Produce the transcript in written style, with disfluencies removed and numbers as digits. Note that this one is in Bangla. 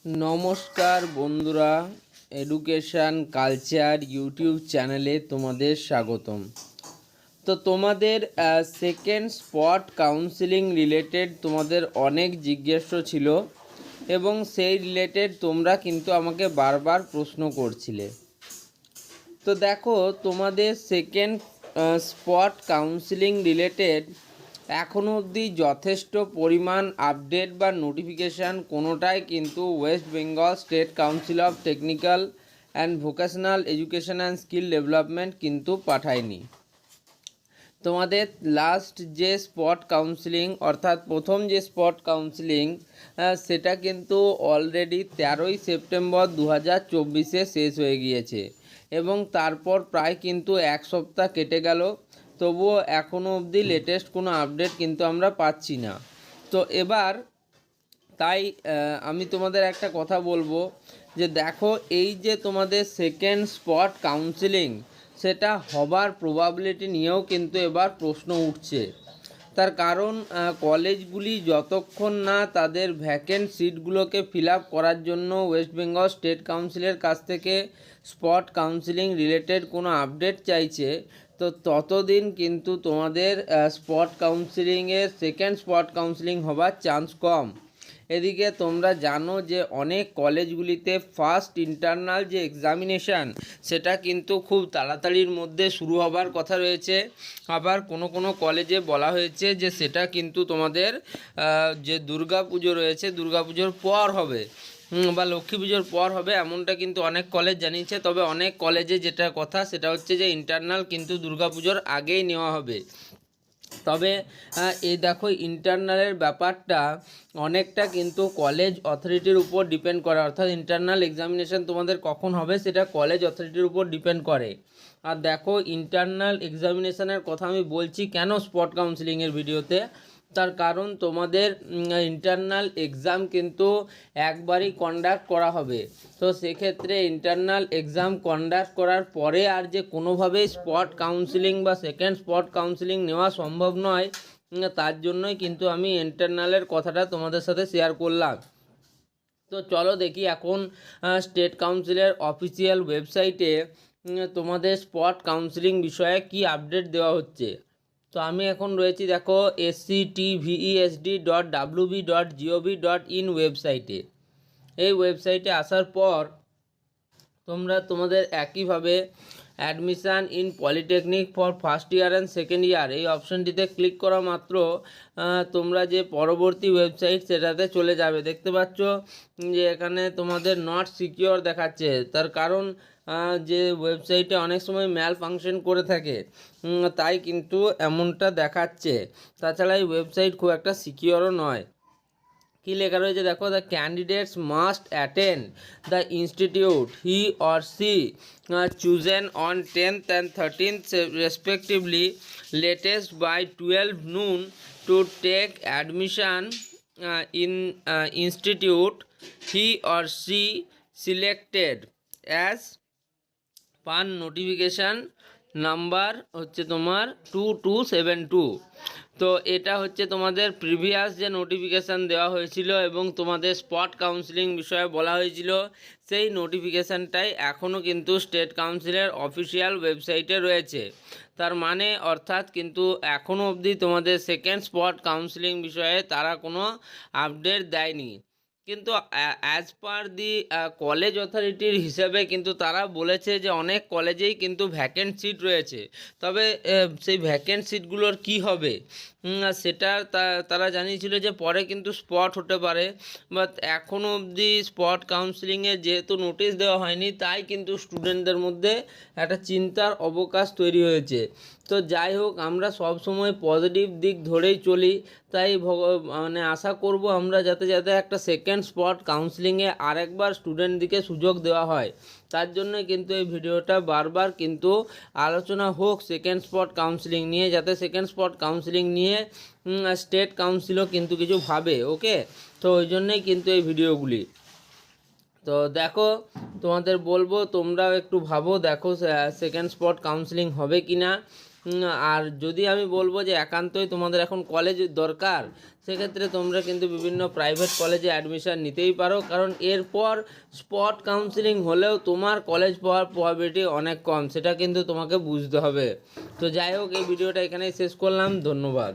নমস্কার বন্ধুরা, এডুকেশান কালচার ইউটিউব চ্যানেলে তোমাদের স্বাগতম। তো তোমাদের সেকেন্ড স্পট কাউন্সিলিং রিলেটেড তোমাদের অনেক জিজ্ঞাসা ছিল এবং সেই রিলেটেড তোমরা কিন্তু আমাকে বারবার প্রশ্ন করছিলে। তো দেখো, তোমাদের সেকেন্ড স্পট কাউন্সিলিং রিলেটেড এখনও অবধি যথেষ্ট পরিমাণ আপডেট বা নোটিফিকেশান কোনোটাই কিন্তু West Bengal state council of technical and vocational education and skill development কিন্তু পাঠায়নি। তোমাদের লাস্ট যে স্পট কাউন্সিলিং অর্থাৎ প্রথম যে স্পট কাউন্সিলিং সেটা কিন্তু অলরেডি 13ই সেপ্টেম্বর 2024 শেষ হয়ে গিয়েছে এবং তারপর প্রায় কিন্তু এক সপ্তাহ কেটে গেল, তবুও এখনও অবধি লেটেস্ট কোনো আপডেট কিন্তু আমরা পাচ্ছি না। তো এবার তাই আমি তোমাদের একটা কথা বলবো যে দেখো, এই যে তোমাদের সেকেন্ড স্পট কাউন্সিলিং সেটা হবার প্রবাবিলিটি নিয়েও কিন্তু এবার প্রশ্ন উঠছে। তার কারণ কলেজগুলি যতক্ষণ না তাদের ভ্যাকেন্ট সিটগুলোকে ফিল আপ করার জন্য ওয়েস্ট বেঙ্গল স্টেট কাউন্সিলের কাছ থেকে স্পট কাউন্সিলিং রিলেটেড কোনো আপডেট চাইছে, তো ততদিন কিন্তু তোমাদের স্পট কাউন্সিলিংয়ের সেকেন্ড স্পট কাউন্সিলিং হবার চান্স কম। এদিকে তোমরা জানো যে অনেক কলেজগুলিতে ফার্স্ট ইন্টারনাল যে এক্সামিনেশান সেটা কিন্তু খুব তাড়াতাড়ির মধ্যে শুরু হবার কথা রয়েছে। আবার কোনো কোনো কলেজে বলা হয়েছে যে সেটা কিন্তু তোমাদের যে দুর্গা পুজো রয়েছে দুর্গা পুজোর পর হবে বা লক্ষ্মী পুজোর পর হবে, এমনটা কিন্তু অনেক কলেজ জানিয়েছে। তবে অনেক কলেজে যেটা কথা সেটা হচ্ছে যে ইন্টারনাল কিন্তু দুর্গা পুজোর আগেই নেওয়া হবে। তবে এই দেখো, ইন্টারনালের ব্যাপারটা অনেকটা কিন্তু কলেজ অথরিটির উপর ডিপেন্ড করে, অর্থাৎ ইন্টারনাল এক্সামিনেশান তোমাদের কখন হবে সেটা কলেজ অথরিটির উপর ডিপেন্ড করে। আর দেখো, ইন্টারনাল এক্সামিনেশানের কথা আমি বলছি কেন স্পট কাউন্সিলিংয়ের ভিডিওতে, তার কারণ তোমাদের ইন্টারনাল এক্সাম কিন্তু একবারই কন্ডাক্ট করা হবে। তো সেক্ষেত্রে ইন্টারনাল এক্সাম কন্ডাক্ট করার পরে আর যে কোনোভাবেই স্পট কাউন্সিলিং বা সেকেন্ড স্পট কাউন্সিলিং নেওয়া সম্ভব নয়, তার জন্যই কিন্তু আমি ইন্টারনালের কথাটা তোমাদের সাথে শেয়ার করলাম। তো চলো দেখি এখন স্টেট কাউন্সিলের অফিসিয়াল ওয়েবসাইটে তোমাদের স্পট কাউন্সিলিং বিষয়ে কি আপডেট দেওয়া হচ্ছে। তো আমি এখন রয়েছি দেখো sctvesd.wb.gov.in ওয়েবসাইটে। এই ওয়েবসাইটে আসার পর তোমরা তোমাদের একইভাবে admission in polytechnic for first year and second year এই অপশানটিতে ক্লিক করা মাত্র তোমরা যে পরবর্তী ওয়েবসাইট সেটাতে চলে যাবে। দেখতে পাচ্ছ যে এখানে তোমাদের নট সিকিওর দেখাচ্ছে, তার কারণ যে ওয়েবসাইটে অনেক সময় ম্যাল ফাংশন করে থাকে, তাই কিন্তু এমনটা দেখাচ্ছে। তাছাড়া এই ওয়েবসাইট খুব একটা সিকিওরও নয়। কি লেখা রয়েছে দেখো, the candidates must attend the institute he or she chosen on 10th and 13th respectively latest by 12 noon to take admission in institute he or she selected as পান নোটিফিকেশান নাম্বার হচ্ছে তোমার 2272। তো এটা হচ্ছে তোমাদের প্রিভিয়াস যে নোটিফিকেশান দেওয়া হয়েছিল এবং তোমাদের স্পট কাউন্সিলিং বিষয়ে বলা হয়েছিল, সেই নোটিফিকেশানটাই এখনও কিন্তু স্টেট কাউন্সিলের অফিসিয়াল ওয়েবসাইটে রয়েছে। তার মানে অর্থাৎ কিন্তু এখনও অবধি তোমাদের সেকেন্ড স্পট কাউন্সিলিং বিষয়ে তারা কোনো আপডেট দেয়নি। কিন্তু অ্যাজ পার দি কলেজ অথরিটির হিসেবে কিন্তু তারা বলেছে যে অনেক কলেজেই কিন্তু ভ্যাকেন্ট সিট রয়েছে। তবে সেই ভ্যাকেন্ট সিটগুলোর কি হবে সেটা তারা জানিয়েছিল যে পরে কিন্তু স্পট হতে পারে, বাট এখনও অবধি স্পট কাউন্সিলিংয়ে যেহেতু নোটিশ দেওয়া হয়নি, তাই কিন্তু স্টুডেন্টদের মধ্যে একটা চিন্তার অবকাশ তৈরি হয়েছে। তো যাই হোক, আমরা সব সময় পজিটিভ দিক ধরেই চলি, তাই মানে আশা করব আমরা যাতে একটা সেকেন্ড স্পট কাউন্সিলিংয়ে আরেকবার স্টুডেন্টদিকে সুযোগ দেওয়া হয়। তার জন্য কিন্তু এই ভিডিওটা বারবার কিন্তু আলোচনা হোক সেকেন্ড স্পট কাউন্সিলিং নিয়ে, যাতে সেকেন্ড স্পট কাউন্সিলিং নিয়ে স্টেট কাউন্সিলও কিন্তু কিছু ভাবে। ওকে, তো ওই জন্যই কিন্তু এই ভিডিওগুলি। তো দেখো, তোমাদের বলবো তোমরাও একটু ভাবো, দেখো সেকেন্ড স্পট কাউন্সিলিং হবে কি না। আর যদি আমি বলবো যে একান্তই তোমাদের এখন কলেজ দরকার, সেক্ষেত্রে তোমরা কিন্তু বিভিন্ন প্রাইভেট কলেজে অ্যাডমিশান নিতেই পারো, কারণ এরপর স্পট কাউন্সিলিং হলেও তোমার কলেজ পাওয়ার প্রবাবিলিটি অনেক কম, সেটা কিন্তু তোমাকে বুঝতে হবে। তো যাই হোক, এই ভিডিওটা এখানেই শেষ করলাম, ধন্যবাদ।